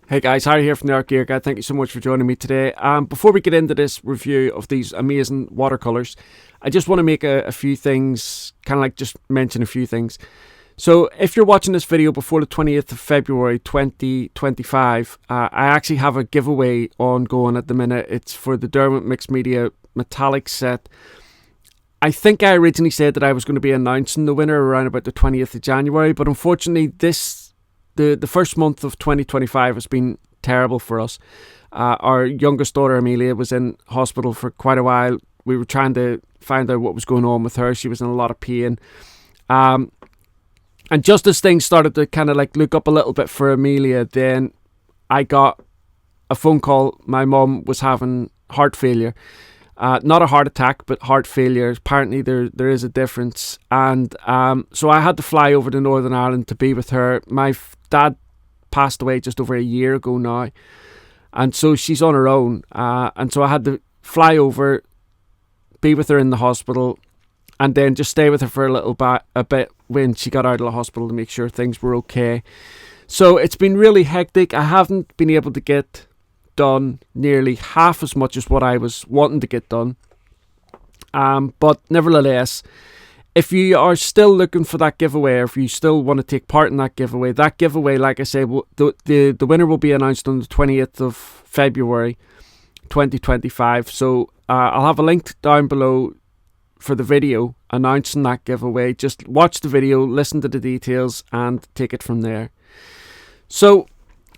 Hey guys, Harry here from the Art Gear Guide. Thank you so much for joining me today. Before we get into this review of these amazing watercolors, I just want to make a few things, kind of like just mention a few things. So if you're watching this video before the 20th of February 2025, I actually have a giveaway ongoing at the minute. It's for the Derwent Mixed Media Metallic set. I think I originally said that I was going to be announcing the winner around about the 20th of January, but unfortunately the first month of 2025 has been terrible for us. Our youngest daughter, Amelia, was in hospital for quite a while. We were trying to find out what was going on with her. She was in a lot of pain. And just as things started to kind of like look up a little bit for Amelia, then I got a phone call. My mum was having heart failure. Not a heart attack, but heart failure. Apparently there is a difference. And so I had to fly over to Northern Ireland to be with her. My dad passed away just over a year ago now. And so she's on her own. And so I had to fly over, be with her in the hospital, and then just stay with her for a bit when she got out of the hospital to make sure things were okay. So it's been really hectic. I haven't been able to get done nearly half as much as what I was wanting to get done. But nevertheless, if you are still looking for that giveaway, or if you still want to take part in that giveaway, like I say, the winner will be announced on the 20th of February 2025. So I'll have a link down below for the video announcing that giveaway. Just watch the video, listen to the details, and take it from there. So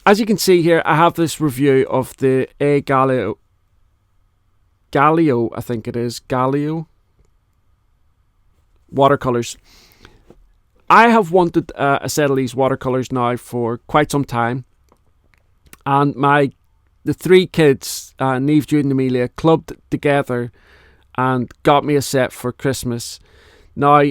as you can see here, I have this review of the A Gallo, I think it is, Gallo Watercolors. I have wanted a set of these watercolors now for quite some time, and the three kids, Neve, Jude and Amelia, clubbed together and got me a set for Christmas. Now,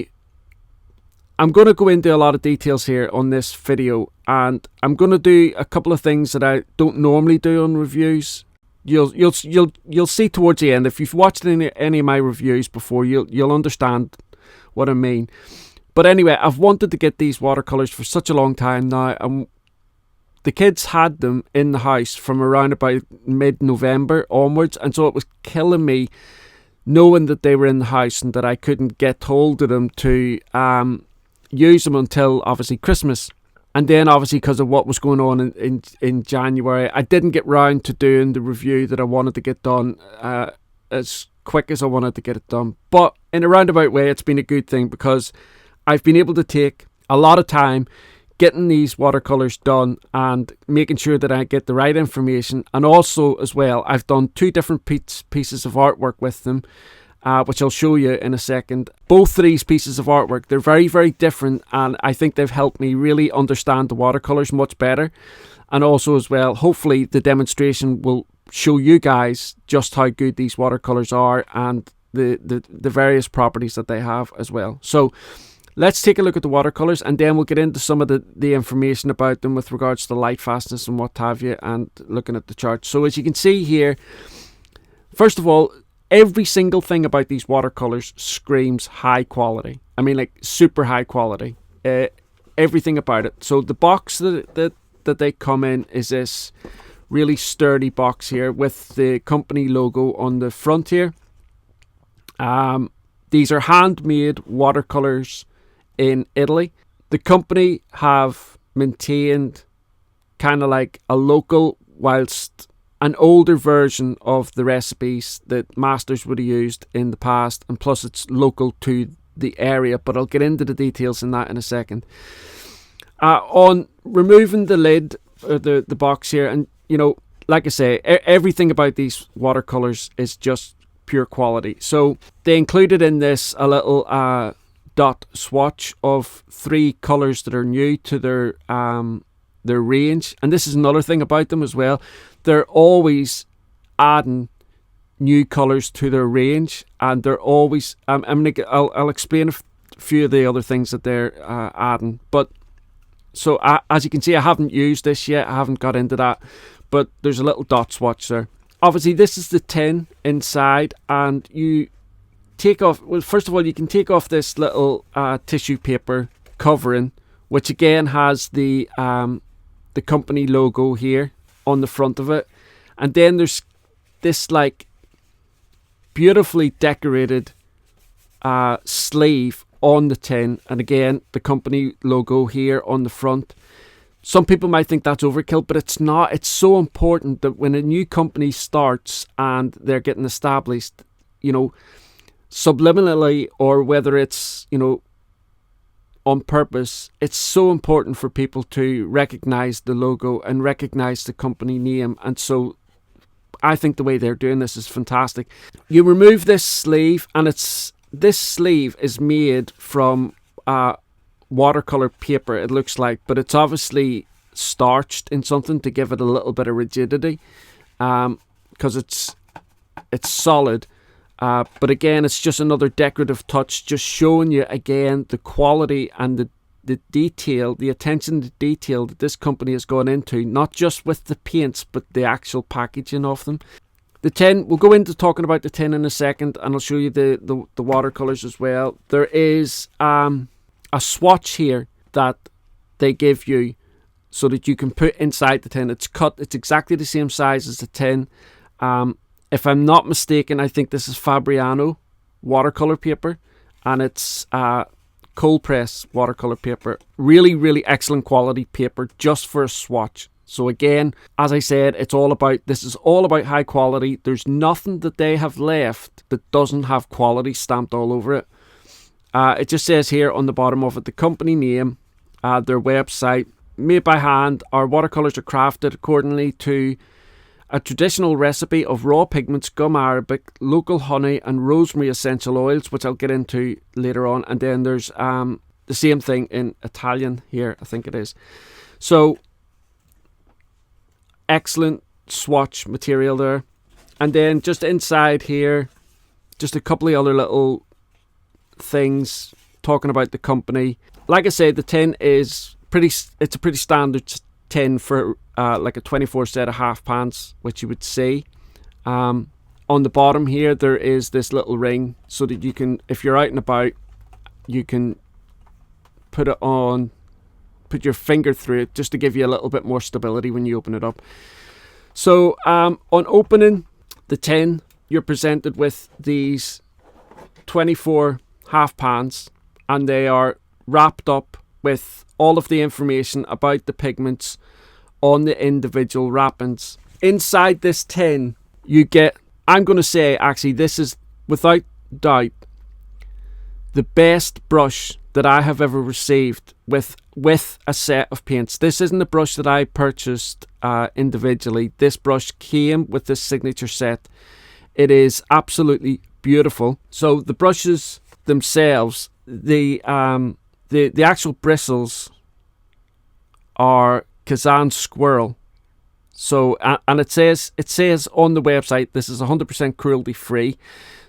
I'm going to go into a lot of details here on this video, and I'm going to do a couple of things that I don't normally do on reviews. You'll see towards the end. If you've watched any of my reviews before, you'll understand what I mean. But anyway, I've wanted to get these watercolors for such a long time now, and the kids had them in the house from around about mid-November onwards, and so it was killing me knowing that they were in the house and that I couldn't get hold of them to use them until obviously Christmas. And then obviously because of what was going on in January, I didn't get round to doing the review that I wanted to get done as quick as I wanted to get it done. But in a roundabout way, it's been a good thing, because I've been able to take a lot of time getting these watercolors done and making sure that I get the right information. And also as well, I've done two different pieces of artwork with them, which I'll show you in a second. Both of these pieces of artwork, they're very, very different, and I think they've helped me really understand the watercolors much better. And also as well, hopefully the demonstration will show you guys just how good these watercolors are and the various properties that they have as well. So let's take a look at the watercolors, and then we'll get into some of the information about them with regards to light fastness and what have you, and looking at the chart. So as you can see here, first of all, every single thing about these watercolors screams high quality. I mean, like super high quality. Everything about it. So the box that they come in is this really sturdy box here with the company logo on the front here. These are handmade watercolors in Italy. The company have maintained kind of like a local, whilst an older version of the recipes that masters would have used in the past, and plus it's local to the area, but I'll get into the details in that in a second. On removing the lid, the box here, and you know, like I say, everything about these watercolors is just pure quality. So they included in this a little dot swatch of 3 colors that are new to their range. And this is another thing about them as well, they're always adding new colors to their range, and they're always I'll explain a few of the other things that they're adding. But so as you can see, I haven't used this yet, I haven't got into that, but there's a little dot swatch there. Obviously this is the tin inside, and you take off, well, first of all, you can take off this little tissue paper covering, which again has the company logo here on the front of it. And then there's this like beautifully decorated sleeve on the tin, and again the company logo here on the front. Some people might think that's overkill, but it's not. It's so important that when a new company starts and they're getting established, you know, subliminally or whether it's, you know, on purpose, it's so important for people to recognize the logo and recognize the company name. And so I think the way they're doing this is fantastic. You remove this sleeve, and this sleeve is made from watercolor paper, it looks like, but it's obviously starched in something to give it a little bit of rigidity, because it's solid. But again, it's just another decorative touch, just showing you again the quality and the detail, the attention to detail that this company has gone into, not just with the paints, but the actual packaging of them. The tin, we'll go into talking about the tin in a second, and I'll show you the watercolors as well. There is a swatch here that they give you so that you can put inside the tin. It's cut, it's exactly the same size as the tin. If I'm not mistaken, I think this is Fabriano watercolor paper, and it's cold press watercolor paper. Really, really excellent quality paper just for a swatch. So again, as I said, this is all about high quality. There's nothing that they have left that doesn't have quality stamped all over it. It just says here on the bottom of it, the company name, their website, made by hand. Our watercolors are crafted accordingly to a traditional recipe of raw pigments, gum arabic, local honey, and rosemary essential oils, which I'll get into later on. And then there's the same thing in Italian here, I think it is. So excellent swatch material there. And then just inside here, just a couple of other little things talking about the company. Like I said, the tin is it's a pretty standard tin for like a 24 set of half pans, which you would see. On the bottom here, there is this little ring so that you can, if you're out and about, you can put it on, put your finger through it just to give you a little bit more stability when you open it up. So on opening the tin, you're presented with these 24 half pans, and they are wrapped up with all of the information about the pigments on the individual wrappings. Inside this tin, you get, I'm going to say, actually, this is without doubt the best brush that I have ever received with a set of paints. This isn't a brush that I purchased individually. This brush came with this signature set. It is absolutely beautiful. So the brushes themselves, the actual bristles are Kazan squirrel. So and it says on the website this is 100% cruelty free.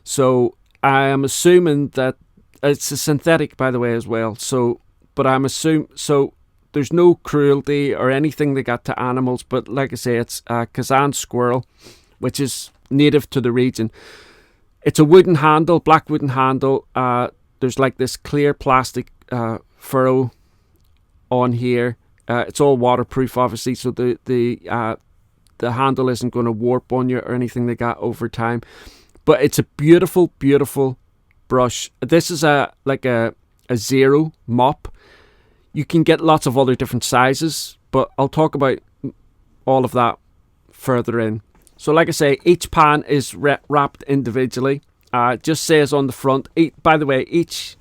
So I am assuming that it's a synthetic, by the way, as well. So, but I'm so there's no cruelty or anything they got to animals. But like I say, it's Kazan squirrel, which is native to the region. It's a wooden handle, black wooden handle. There's like this clear plastic furrow on here. It's all waterproof, obviously, so the handle isn't going to warp on you or anything like that over time. But it's a beautiful, beautiful brush. This is like a zero mop. You can get lots of other different sizes, but I'll talk about all of that further in. So like I say, each pan is wrapped individually. It just says on the front. By the way, each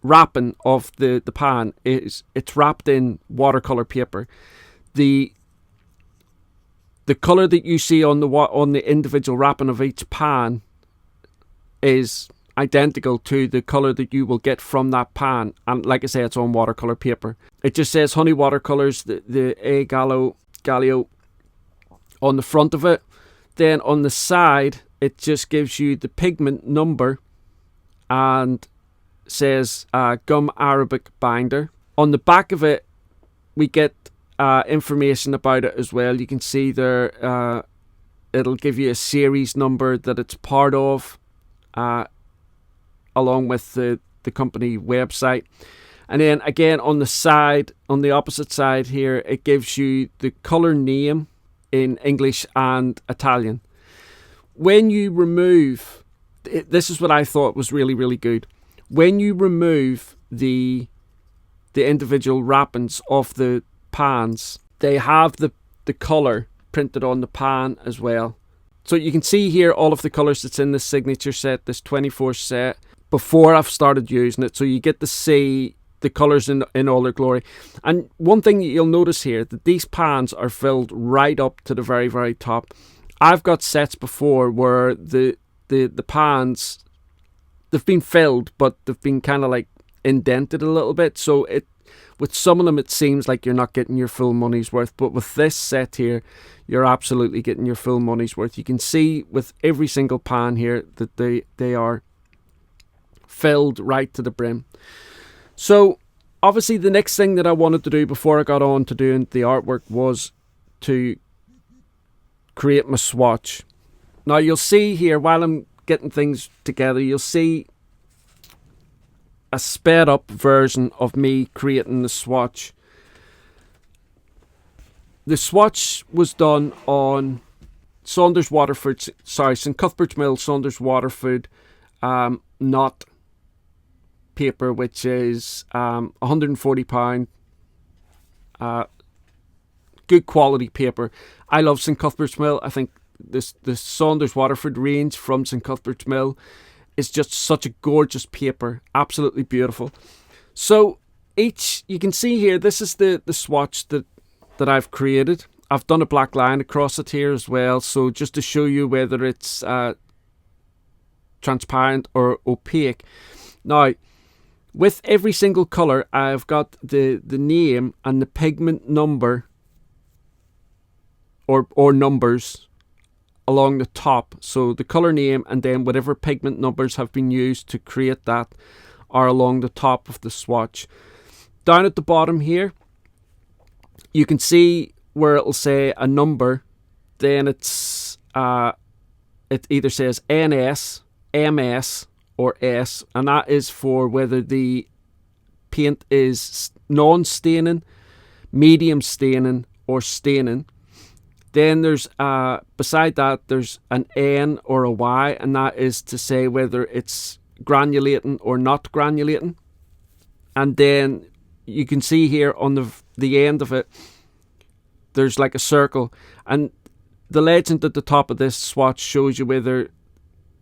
wrapping of the pan it's wrapped in watercolor paper. The color that you see on the individual wrapping of each pan is identical to the color that you will get from that pan, and like I say, it's on watercolor paper. It just says Honey Watercolors, the A Gallo on the front of it. Then on the side, it just gives you the pigment number and says gum arabic binder. On the back of it, we get information about it as well. You can see there, it'll give you a series number that it's part of, along with the company website. And then again on the side, on the opposite side here, it gives you the color name in English and Italian. When you remove, this is what I thought was really, really good. When you remove the individual wrappings of the pans, they have the colour printed on the pan as well. So you can see here all of the colours that's in this signature set, this 24 set, before I've started using it. So you get to see the colours in all their glory. And one thing you'll notice here, that these pans are filled right up to the very, very top. I've got sets before where the pans, they've been filled, but they've been kind of like indented a little bit. So with some of them, it seems like you're not getting your full money's worth. But with this set here, you're absolutely getting your full money's worth. You can see with every single pan here that they are filled right to the brim. So obviously the next thing that I wanted to do before I got on to doing the artwork was to create my swatch. Now you'll see here, while I'm getting things together, you'll see a sped up version of me creating the swatch. The swatch was done on St Cuthbert's Mill Saunders Waterford knot paper, which is £140. Good quality paper. I love St Cuthbert's Mill. I think the Saunders Waterford range from St Cuthbert's Mill is just such a gorgeous paper, absolutely beautiful. So you can see here, this is the swatch that I've created. I've done a black line across it here as well, so just to show you whether it's transparent or opaque. Now, with every single colour, I've got the name and the pigment number or numbers along the top. So the colour name and then whatever pigment numbers have been used to create that are along the top of the swatch. Down at the bottom here, you can see where it'll say a number. Then it either says NS, MS or S, and that is for whether the paint is non-staining, medium staining or staining. Then there's beside that there's an N or a Y, and that is to say whether it's granulating or not granulating. And then you can see here on the end of it, there's like a circle, and the legend at the top of this swatch shows you whether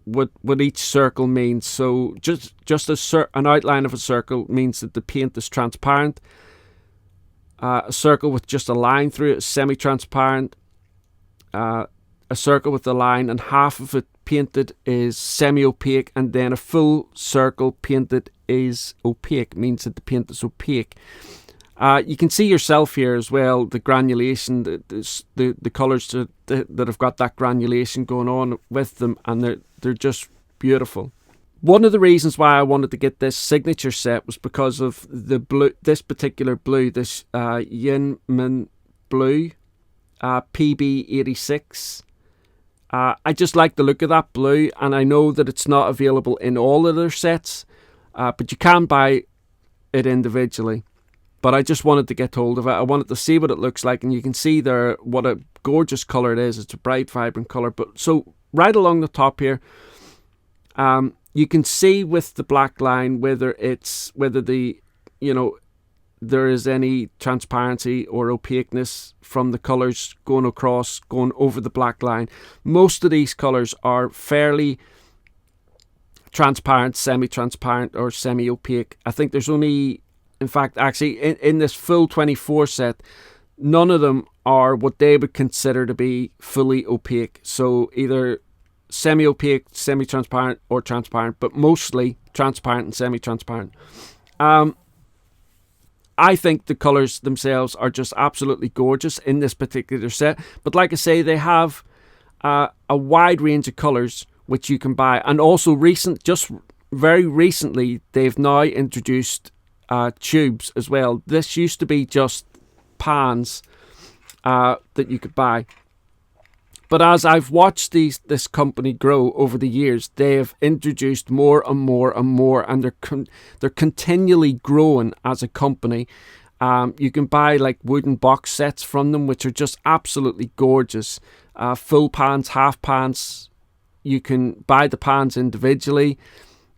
what each circle means. So just an outline of a circle means that the paint is transparent. A circle with just a line through it is semi-transparent. A circle with a line and half of it painted is semi-opaque, and then a full circle painted is opaque, means that the paint is opaque. You can see yourself here as well, the granulation, the colours that have got that granulation going on with them, and they're just beautiful. One of the reasons why I wanted to get this signature set was because of the blue, this particular blue, this Handmade blue, PB86. I just like the look of that blue, and I know that it's not available in all of their sets, but you can buy it individually. But I just wanted to get hold of it. I wanted to see what it looks like, and you can see there what a gorgeous colour it is. It's a bright, vibrant colour. But so right along the top here, you can see with the black line whether there is any transparency or opaqueness from the colours going over the black line. Most of these colours are fairly transparent, semi-transparent or semi-opaque. I think there's only, in fact, actually in this full 24 set, none of them are what they would consider to be fully opaque. So either semi-opaque, semi-transparent or transparent, but mostly transparent and semi-transparent. I think the colours themselves are just absolutely gorgeous in this particular set. But like I say, they have a wide range of colours which you can buy. And also just very recently, they've now introduced tubes as well. This used to be just pans that you could buy. But as I've watched this company grow over the years, they have introduced more and more and more, and they're continually growing as a company. You can buy like wooden box sets from them, which are just absolutely gorgeous. Full pans, half pans. You can buy the pans individually.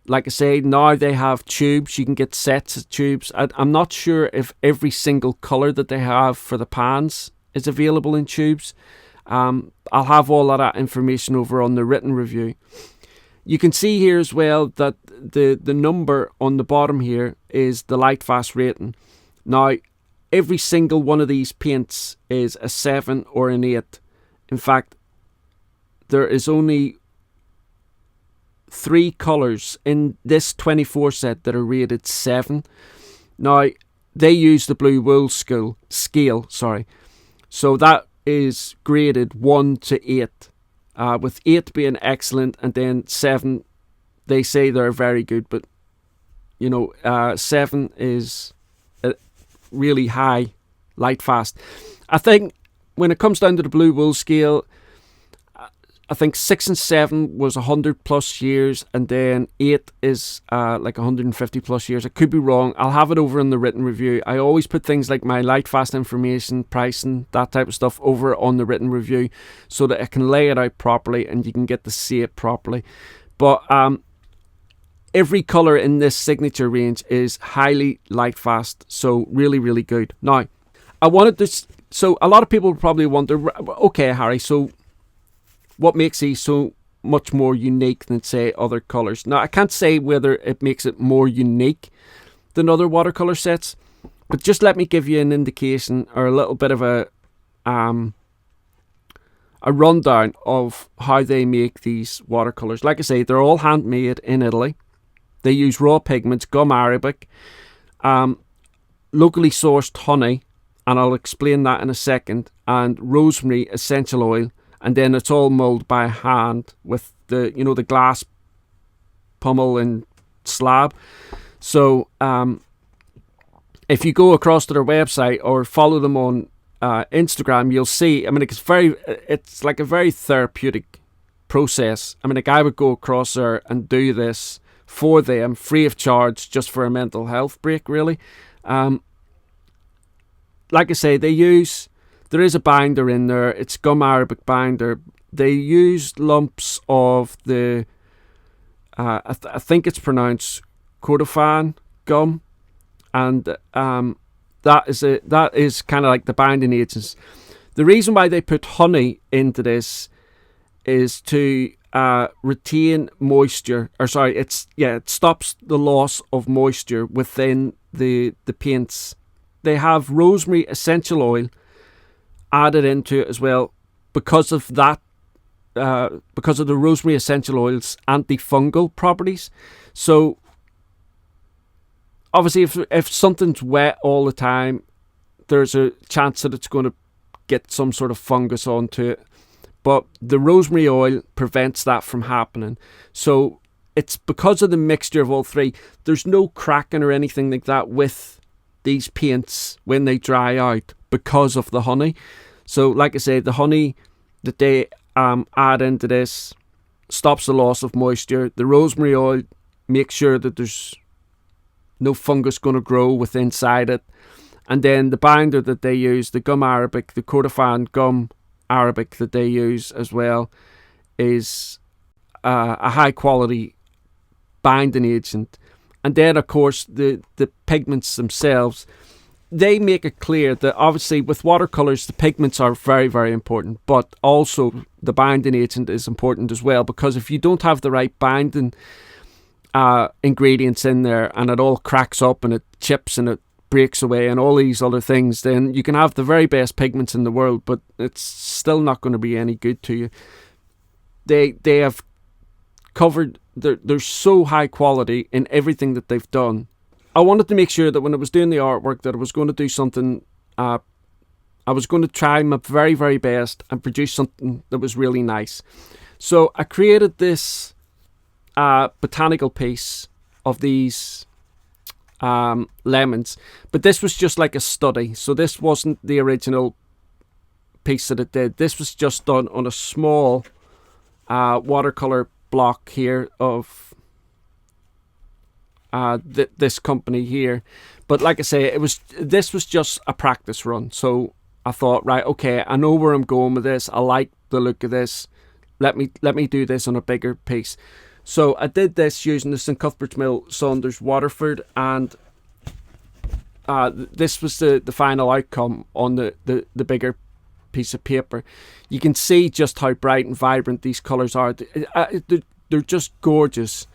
Like I say, now they have tubes. You can get sets of tubes. I'm not sure if every single colour that they have for the pans is available in tubes. I'll have all of that information over on the written review. You can see here as well that the number on the bottom here is the light fast rating. Now, every single one of these paints is a 7 or an 8. In fact, there is only 3 colours in this 24 set that are rated 7. Now, they use the blue wool scale, so that is graded 1 to 8, with 8 being excellent, and then 7, they say they're very good, but 7 is a really high light fast. I think when it comes down to the blue wool scale, I think 6 and 7 was 100 plus years, and then 8 is like 150 plus years. I could be wrong. I'll have it over in the written review. I always put things like my light fast information, pricing, that type of stuff over on the written review so that I can lay it out properly and you can get to see it properly. But every colour in this signature range is highly light fast, so really, really good. Now, I wanted this. So a lot of people probably wonder, okay, Harry, so what makes these so much more unique than, say, other colours? Now, I can't say whether it makes it more unique than other watercolour sets, but just let me give you an indication or a little bit of a rundown of how they make these watercolours. Like I say, they're all handmade in Italy. They use raw pigments, gum arabic, locally sourced honey, and I'll explain that in a second, and rosemary essential oil. And then it's all mulled by hand with the glass pummel and slab. So if you go across to their website or follow them on Instagram, you'll see. I mean, it's like a very therapeutic process. I mean, a guy would go across there and do this for them free of charge, just for a mental health break, really. Like I say, there is a binder in there. It's gum arabic binder. They use lumps of the, I think it's pronounced Kordofan gum, and that is kind of like the binding agents. The reason why they put honey into this is to retain moisture. It stops the loss of moisture within the paints. They have rosemary essential oil added into it as well because of that, because of the rosemary essential oil's antifungal properties. So obviously if something's wet all the time, there's a chance that it's going to get some sort of fungus onto it, but the rosemary oil prevents that from happening. So it's because of the mixture of all three. There's no cracking or anything like that with these paints when they dry out because of the honey. So like I say, the honey that they add into this stops the loss of moisture. The rosemary oil makes sure that there's no fungus going to grow within inside it. And then the binder that they use, the gum arabic, the Kordofan gum arabic that they use as well, is a high quality binding agent. And then of course the pigments themselves, they make it clear that obviously with watercolours the pigments are very, very important, but also the binding agent is important as well, because if you don't have the right binding ingredients in there and it all cracks up and it chips and it breaks away and all these other things, then you can have the very best pigments in the world, but it's still not going to be any good to you. They have covered, they're so high quality in everything that they've done. I wanted to make sure that when I was doing the artwork that I was going to do something, I was going to try my very, very best and produce something that was really nice. So I created this botanical piece of these lemons, but this was just like a study. So this wasn't the original piece that it did. This was just done on a small watercolor block here of this company here. But like I say, this was just a practice run. So I thought, right, okay, I know where I'm going with this. I like the look of this. Let me do this on a bigger piece. So I did this using the St Cuthbert's Mill Saunders Waterford, and this was the final outcome on the bigger piece of paper. You can see just how bright and vibrant these colours are. They're just gorgeous,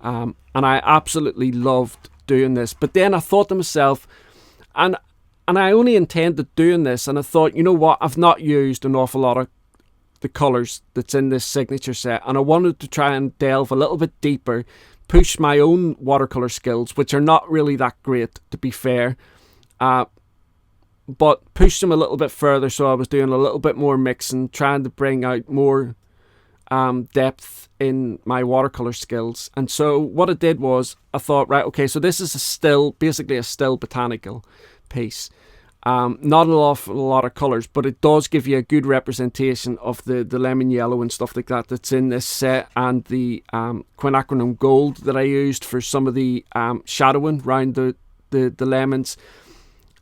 and I absolutely loved doing this. But then I thought to myself, and I only intended doing this, and I thought, you know what, I've not used an awful lot of the colours that's in this signature set, and I wanted to try and delve a little bit deeper, push my own watercolour skills, which are not really that great, to be fair, but push them a little bit further. So I was doing a little bit more mixing, trying to bring out more depth in my watercolour skills. And so what I did was, I thought, right, okay, so this is basically a still botanical piece. Not an awful lot of colours, but it does give you a good representation of the lemon yellow and stuff like that that's in this set, and the quinacridone gold that I used for some of the shadowing around the lemons,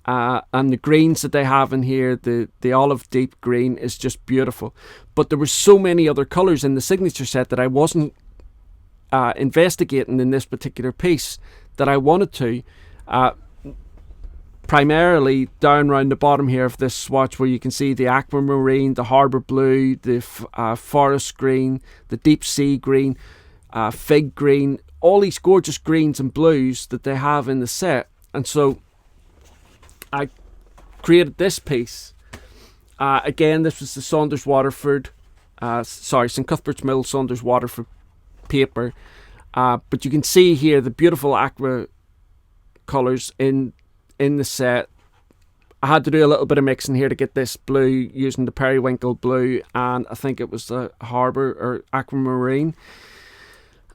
and the greens that they have in here. The olive deep green is just beautiful. But there were so many other colours in the signature set that I wasn't investigating in this particular piece that I wanted to. Primarily down around the bottom here of this swatch, where you can see the aquamarine, the harbour blue, the forest green, the deep sea green, fig green, all these gorgeous greens and blues that they have in the set. And so I created this piece. Again, this was the Saunders Waterford, St Cuthbert's Mill Saunders Waterford paper. But you can see here the beautiful aqua colours in the set. I had to do a little bit of mixing here to get this blue using the periwinkle blue, and I think it was the harbour or aquamarine.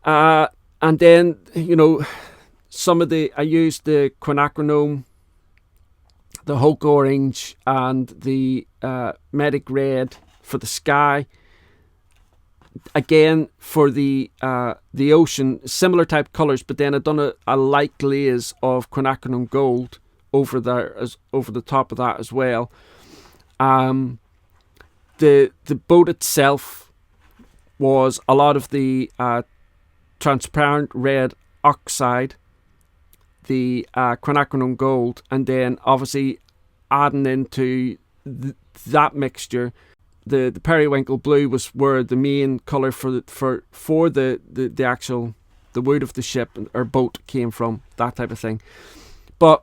And then, you know, I used the quinacridone, the Hoke orange, and the medic red for the sky. Again, for the ocean, similar type colours, but then I've done a light glaze of quinacridone gold over the top of that as well. The boat itself was a lot of the transparent red oxide, the quinacridone gold, and then obviously adding into that mixture, the periwinkle blue was where the main colour for the actual the wood of the ship or boat came from, that type of thing. But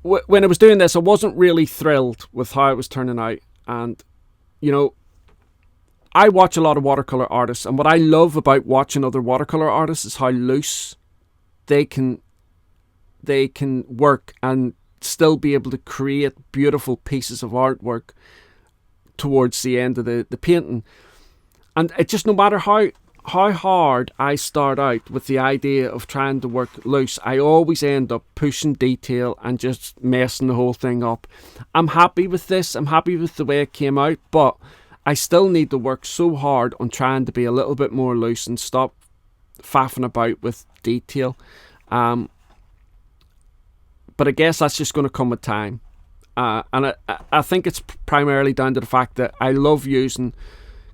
when I was doing this, I wasn't really thrilled with how it was turning out. And, you know, I watch a lot of watercolour artists, and what I love about watching other watercolour artists is how loose they can work and still be able to create beautiful pieces of artwork towards the end of the painting. And it just, no matter how hard I start out with the idea of trying to work loose, I always end up pushing detail and just messing the whole thing up. I'm happy with this. I'm happy with the way it came out, but I still need to work so hard on trying to be a little bit more loose and stop faffing about with detail. But I guess that's just going to come with time. And I think it's primarily down to the fact that I love using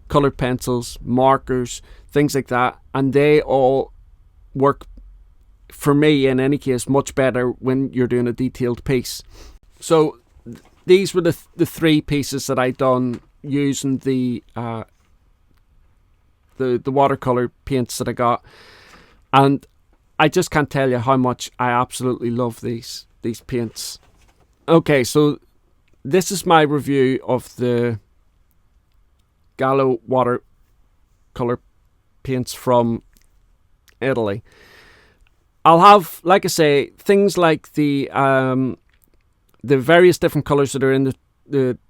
coloured pencils, markers, things like that, and they all work, for me in any case, much better when you're doing a detailed piece. So these were the three pieces that I done using the watercolour paints that I got, and I just can't tell you how much I absolutely love these paints. Okay, so this is my review of the Gallo Watercolor paints from Italy. I'll have, like I say, things like the various different colours that are in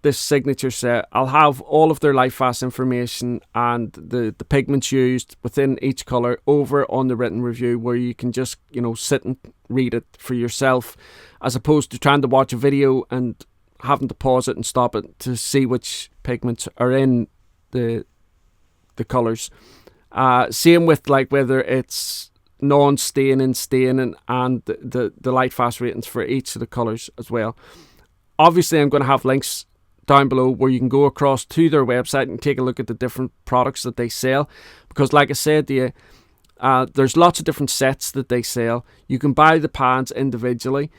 this signature set. I'll have all of their light fast information and the pigments used within each colour over on the written review, where you can just, you know, sit and read it for yourself, as opposed to trying to watch a video and having to pause it and stop it to see which pigments are in the colours. Same with like whether it's non-staining, staining, and the light fast ratings for each of the colours as well. Obviously, I'm going to have links down below where you can go across to their website and take a look at the different products that they sell, because like I said to you, there's lots of different sets that they sell. You can buy the pans individually.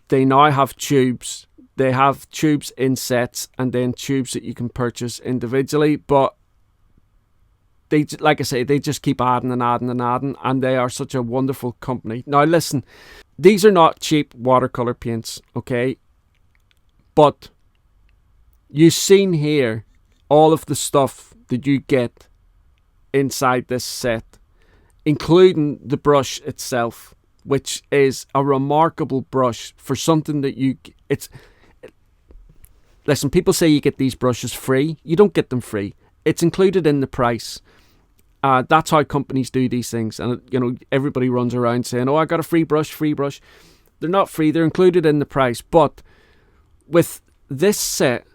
They now have tubes. They have tubes in sets and then tubes that you can purchase individually, but they, like I say, they just keep adding and adding and adding, and they are such a wonderful company. Now listen, these are not cheap watercolor paints, okay? But you've seen here all of the stuff that you get inside this set, including the brush itself, which is a remarkable brush for something that listen, people say you get these brushes free. You don't get them free. It's included in the price. That's how companies do these things. And, you know, everybody runs around saying, oh, I got a free brush. They're not free. They're included in the price. But with this set,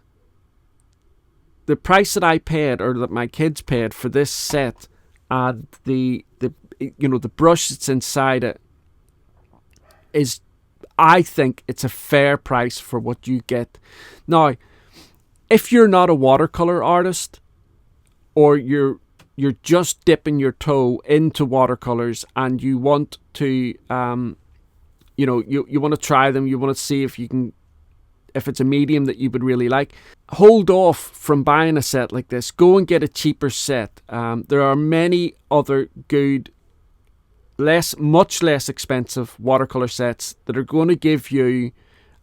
the price that I paid, or that my kids paid for this set, the brush that's inside it is, I think it's a fair price for what you get. Now, if you're not a watercolor artist, or you're just dipping your toe into watercolors and you want to, you want to try them, you want to see if it's a medium that you would really like, hold off from buying a set like this. Go and get a cheaper set. There are many other good, much less expensive watercolor sets that are going to give you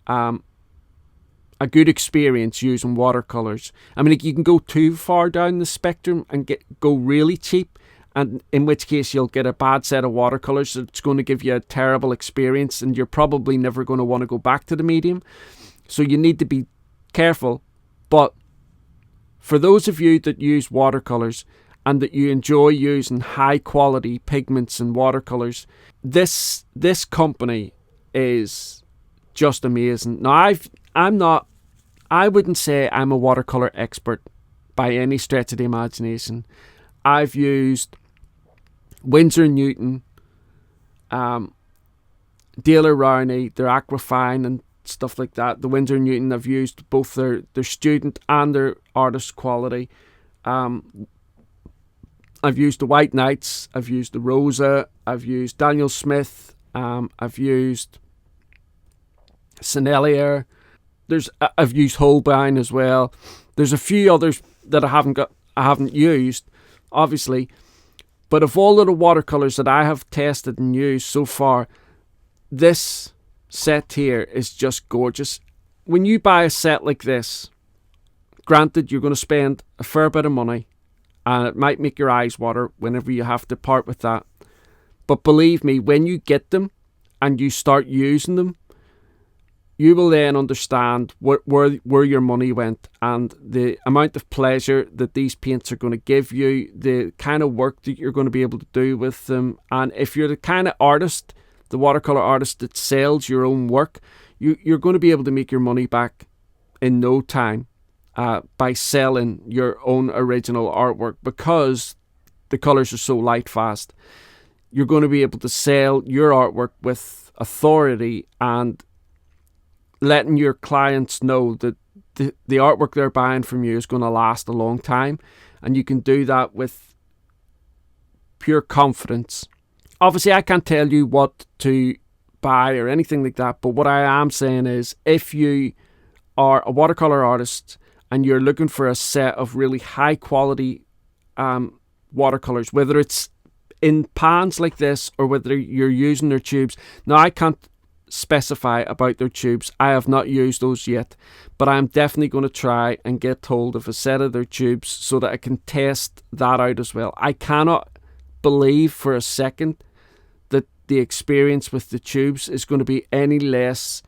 a good experience using watercolors. I mean, you can go too far down the spectrum and go really cheap, and in which case you'll get a bad set of watercolors that's going to give you a terrible experience, and you're probably never going to want to go back to the medium. So you need to be careful. But for those of you that use watercolors and that you enjoy using high quality pigments and watercolors, this company is just amazing. Now, I wouldn't say I'm a watercolor expert by any stretch of the imagination. I've used Winsor & Newton, Daler Rowney, their Aquafine and stuff like that. The Winsor & Newton, I've used both their student and their artist quality. I've used the White Knights, I've used the Rosa, I've used Daniel Smith, I've used Sennelier. I've used Holbein as well. There's a few others that I haven't used, obviously. But of all of the watercolors that I have tested and used so far, this set here is just gorgeous. When you buy a set like this, granted you're going to spend a fair bit of money, and it might make your eyes water whenever you have to part with that. But believe me, when you get them and you start using them, you will then understand where your money went, and the amount of pleasure that these paints are going to give you, the kind of work that you're going to be able to do with them. And if you're the kind of artist, the watercolor artist that sells your own work, you're going to be able to make your money back in no time by selling your own original artwork, because the colors are so light fast. You're going to be able to sell your artwork with authority and letting your clients know that the artwork they're buying from you is going to last a long time, and you can do that with pure confidence. Obviously, I can't tell you what to buy or anything like that, but what I am saying is, if you are a watercolor artist and you're looking for a set of really high quality watercolors, whether it's in pans like this or whether you're using their tubes. Now, I can't specify about their tubes. I have not used those yet, but I'm definitely going to try and get hold of a set of their tubes so that I can test that out as well. I cannot believe for a second that the experience with the tubes is going to be any less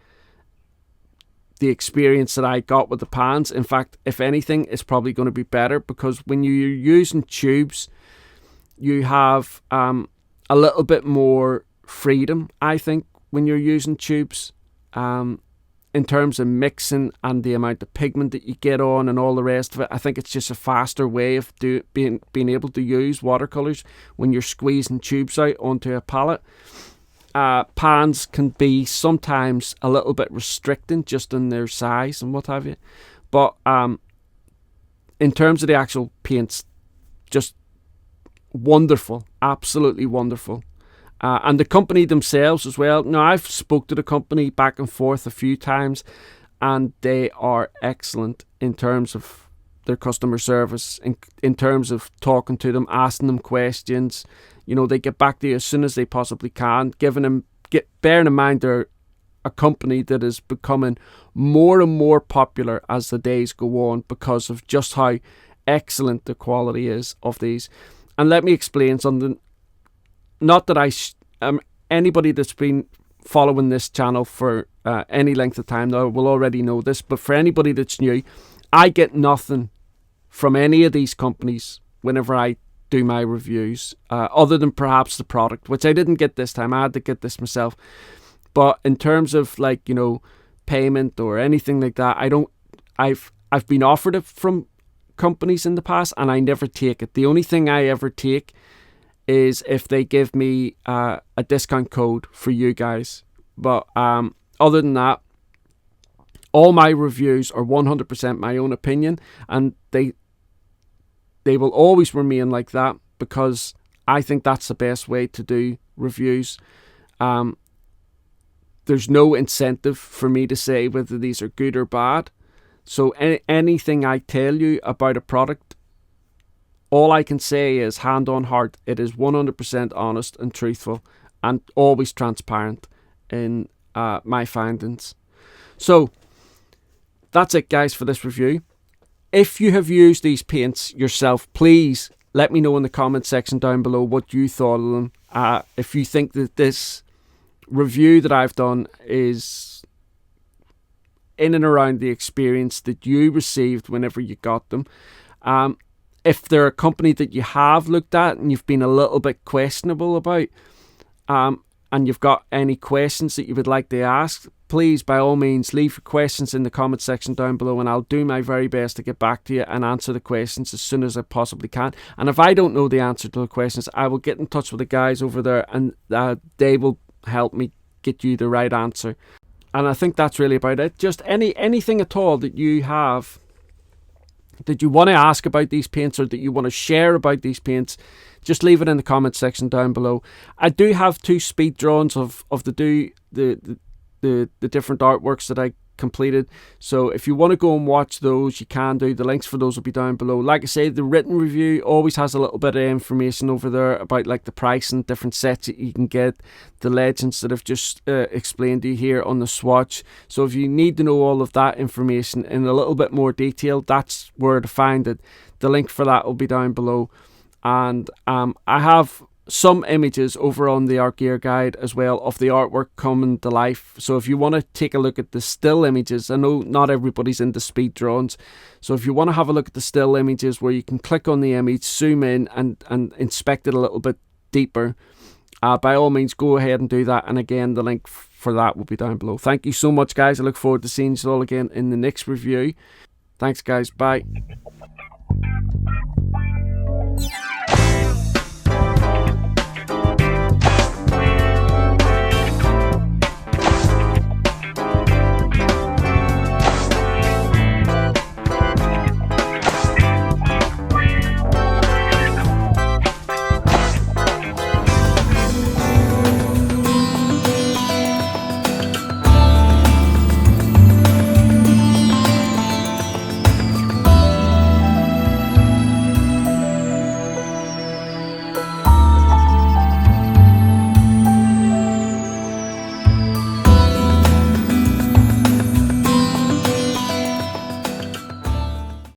the experience that I got with the pans. In fact, if anything, it's probably going to be better, because when you're using tubes, you have a little bit more freedom, I think, when you're using tubes. in terms of mixing and the amount of pigment that you get on and all the rest of it, I think it's just a faster way of being able to use watercolors when you're squeezing tubes out onto a palette. Pans can be sometimes a little bit restricting just in their size and what have you, but in terms of the actual paints, just wonderful, absolutely wonderful. And the company themselves as well. Now, I've spoke to the company back and forth a few times, and they are excellent in terms of their customer service, in terms of talking to them, asking them questions. You know, they get back to you as soon as they possibly can, bearing in mind they're a company that is becoming more and more popular as the days go on because of just how excellent the quality is of these. And let me explain something. Not that anybody that's been following this channel for any length of time now will already know this, but for anybody that's new, I get nothing from any of these companies whenever I do my reviews, other than perhaps the product, which I didn't get this time. I had to get this myself. But in terms of, like, you know, payment or anything like that, I've been offered it from companies in the past, and I never take it. The only thing I ever take is if they give me a discount code for you guys. But other than that, all my reviews are 100% my own opinion, and they will always remain like that because I think that's the best way to do reviews. There's no incentive for me to say whether these are good or bad. So anything I tell you about a product, all I can say is, hand on heart, it is 100% honest and truthful and always transparent in my findings. So that's it, guys, for this review. If you have used these paints yourself, please let me know in the comment section down below what you thought of them. If you think that this review that I've done is in and around the experience that you received whenever you got them. If they're a company that you have looked at and you've been a little bit questionable about, and you've got any questions that you would like to ask, please, by all means, leave your questions in the comment section down below, and I'll do my very best to get back to you and answer the questions as soon as I possibly can. And if I don't know the answer to the questions, I will get in touch with the guys over there, and they will help me get you the right answer. And I think that's really about it. Just anything at all that you have that you want to ask about these paints, or that you want to share about these paints, just leave it in the comment section down below. I do have 2 speed drawings of the different artworks that I completed, so if you want to go and watch those, you can do. The links for those will be down below. Like I say, the written review always has a little bit of information over there about, like, the price and different sets that you can get, the legends that I've just explained to you here on the swatch. So if you need to know all of that information in a little bit more detail, that's where to find it. The link for that will be down below. And I have some images over on the Art Gear Guide as well of the artwork coming to life. So if you want to take a look at the still images, I know not everybody's into speed drawings, so if you want to have a look at the still images where you can click on the image, zoom in and inspect it a little bit deeper, by all means go ahead and do that. And again, the link for that will be down below. Thank you so much, guys. I look forward to seeing you all again in the next review. Thanks, guys. Bye.